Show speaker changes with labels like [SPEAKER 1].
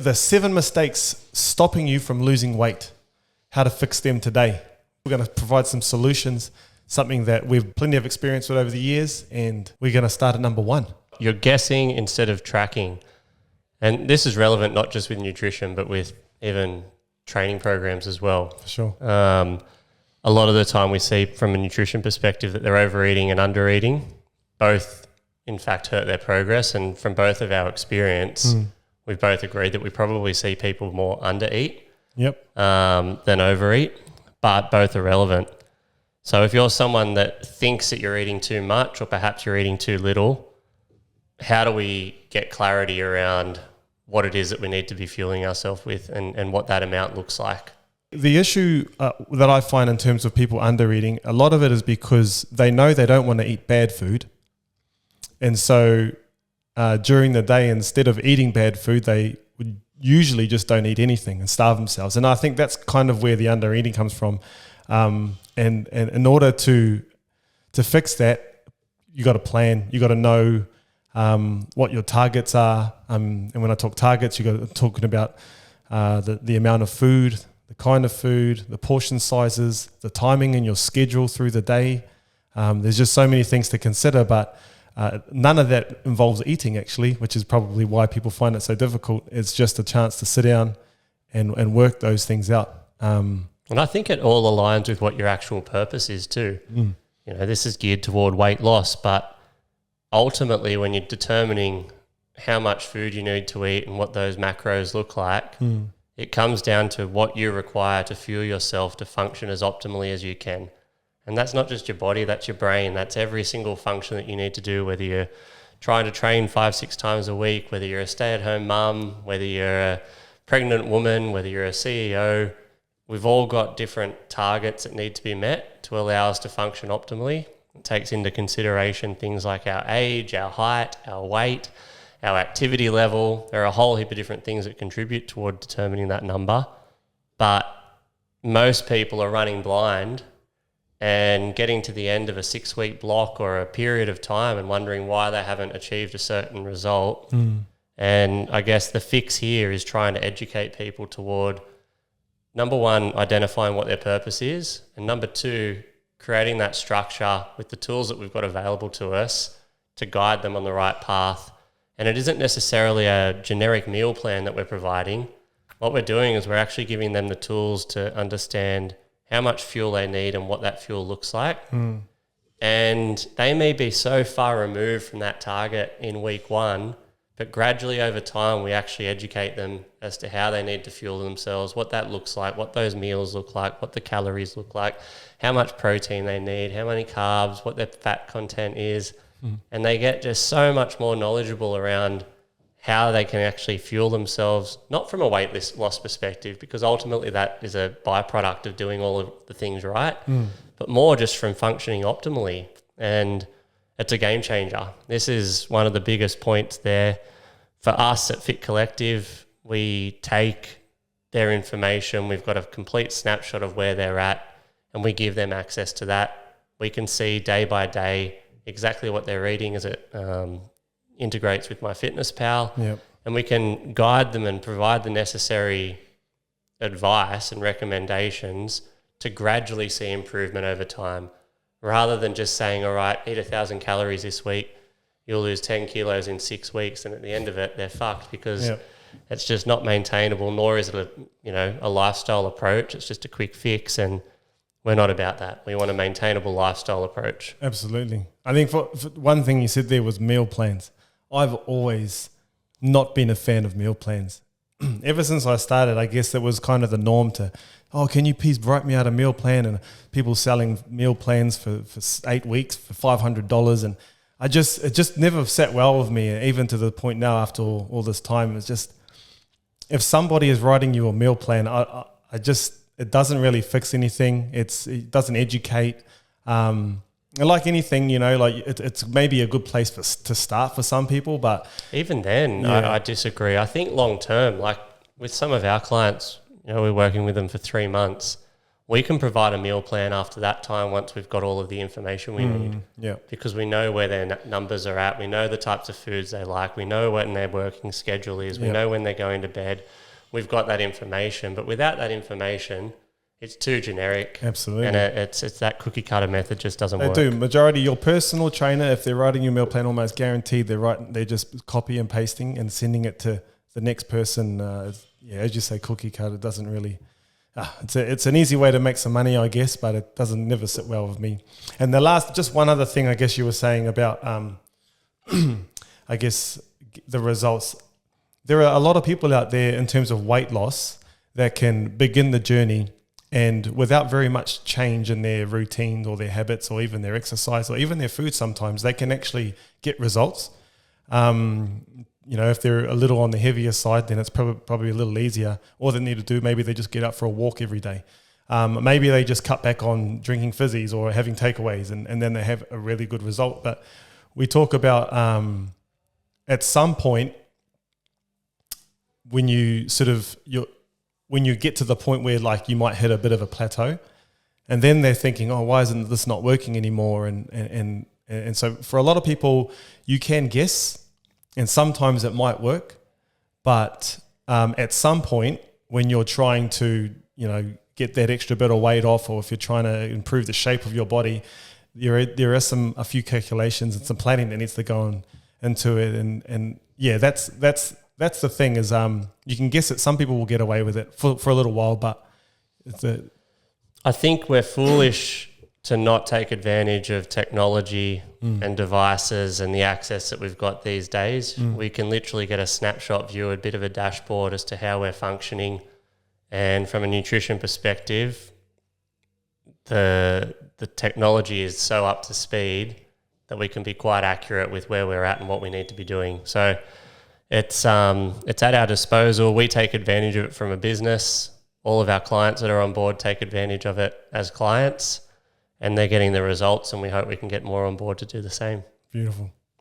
[SPEAKER 1] the 7 mistakes stopping you from losing weight, how to fix them today. We're going to provide some solutions, something that we've plenty of experience with over the years, and we're going to start at number 1.
[SPEAKER 2] You're guessing instead of tracking. And this is relevant not just with nutrition, but with even training programs as well.
[SPEAKER 1] For sure.
[SPEAKER 2] A lot of the time we see from a nutrition perspective that they're overeating and undereating. Both, in fact, hurt their progress. And from both of our experience, we've both agreed that we probably see people more undereat than overeat, but both are relevant. So if you're someone that thinks that you're eating too much or perhaps you're eating too little, how do we get clarity around what it is that we need to be fueling ourselves with and what that amount looks like?
[SPEAKER 1] The issue that I find in terms of people undereating, a lot of it is because they know they don't want to eat bad food. And so during the day, instead of eating bad food, they would usually just don't eat anything and starve themselves. And I think that's kind of where the undereating comes from. And in order to fix that, you got to plan. You got to know what your targets are. And when I talk targets, you're talking about the amount of food, the kind of food, the portion sizes, the timing in your schedule through the day. There's just so many things to consider, but none of that involves eating, actually, which is probably why people find it so difficult. It's just a chance to sit down and work those things out.
[SPEAKER 2] And I think it all aligns with what your actual purpose is too. You know, this is geared toward weight loss, but ultimately when you're determining how much food you need to eat and what those macros look like, it comes down to what you require to fuel yourself to function as optimally as you can. And that's not just your body, that's your brain. That's every single function that you need to do, whether you're trying to train 5-6 times a week, whether you're a stay-at-home mum, whether you're a pregnant woman, whether you're a CEO. We've all got different targets that need to be met to allow us to function optimally. It takes into consideration things like our age, our height, our weight, our activity level. There are a whole heap of different things that contribute toward determining that number. But most people are running blind and getting to the end of a 6-week block or a period of time and wondering why they haven't achieved a certain result. And I guess the fix here is trying to educate people toward, number one, identifying what their purpose is, and number two, creating that structure with the tools that we've got available to us to guide them on the right path. And it isn't necessarily a generic meal plan that we're providing. What we're doing is we're actually giving them the tools to understand how much fuel they need and what that fuel looks like. And they may be so far removed from that target in week 1, but gradually over time, we actually educate them as to how they need to fuel themselves, what that looks like, what those meals look like, what the calories look like, how much protein they need, how many carbs, what their fat content is. And they get just so much more knowledgeable around how they can actually fuel themselves, not from a weight loss perspective, because ultimately that is a byproduct of doing all of the things right, but more just from functioning optimally. And it's a game changer. This is one of the biggest points there. For us at Fit Collective, we take their information, we've got a complete snapshot of where they're at, and we give them access to that. We can see day by day exactly what they're eating as it integrates with MyFitnessPal. And we can guide them and provide the necessary advice and recommendations to gradually see improvement over time, rather than just saying, all right, eat 1,000 calories this week, you'll lose 10 kilos in 6 weeks, and at the end of it, they're fucked, because it's just not maintainable, nor is it a lifestyle approach. It's just a quick fix, and we're not about that. We want a maintainable lifestyle approach.
[SPEAKER 1] Absolutely. I think for one thing you said there was meal plans. I've always not been a fan of meal plans. Ever since I started, I guess it was kind of the norm to, can you please write me out a meal plan? And people selling meal plans for 8 weeks for $500. And it just never sat well with me, even to the point now after all this time. It's just, if somebody is writing you a meal plan, it doesn't really fix anything. It doesn't educate. Like anything, it's maybe a good place to start for some people, but
[SPEAKER 2] even then, I disagree. I think long term, like with some of our clients, we're working with them for 3 months. We can provide a meal plan after that time once we've got all of the information we need.
[SPEAKER 1] Yeah.
[SPEAKER 2] Because we know where their numbers are at. We know the types of foods they like. We know when their working schedule is. We know when they're going to bed. We've got that information. But without that information, it's too generic.
[SPEAKER 1] Absolutely.
[SPEAKER 2] And it's that cookie cutter method just doesn't work.
[SPEAKER 1] They do. Majority, your personal trainer, if they're writing your meal plan, almost guaranteed they're just copy and pasting and sending it to the next person. As you say, cookie cutter doesn't really... It's an easy way to make some money, I guess, but it doesn't never sit well with me. And just one other thing, I guess you were saying about, I guess, the results. There are a lot of people out there in terms of weight loss that can begin the journey and without very much change in their routines or their habits or even their exercise or even their food sometimes, they can actually get results. If they're a little on the heavier side, then it's probably a little easier. All they need to do, maybe they just get out for a walk every day. Maybe they just cut back on drinking fizzies or having takeaways and then they have a really good result. But we talk about at some point when you when you get to the point where like you might hit a bit of a plateau and then they're thinking, oh, why isn't this not working anymore? And so for a lot of people, you can guess, and sometimes it might work, but at some point when you're trying to, get that extra bit of weight off, or if you're trying to improve the shape of your body, there are a few calculations and some planning that needs to go into it. And that's the thing is you can guess it. Some people will get away with it for a little while, but
[SPEAKER 2] I think we're foolish to not take advantage of technology and devices and the access that we've got these days. We can literally get a snapshot view, a bit of a dashboard as to how we're functioning. And from a nutrition perspective, the technology is so up to speed that we can be quite accurate with where we're at and what we need to be doing. So it's at our disposal. We take advantage of it from a business. All of our clients that are on board take advantage of it as clients, and they're getting the results, and we hope we can get more on board to do the same.
[SPEAKER 1] Beautiful.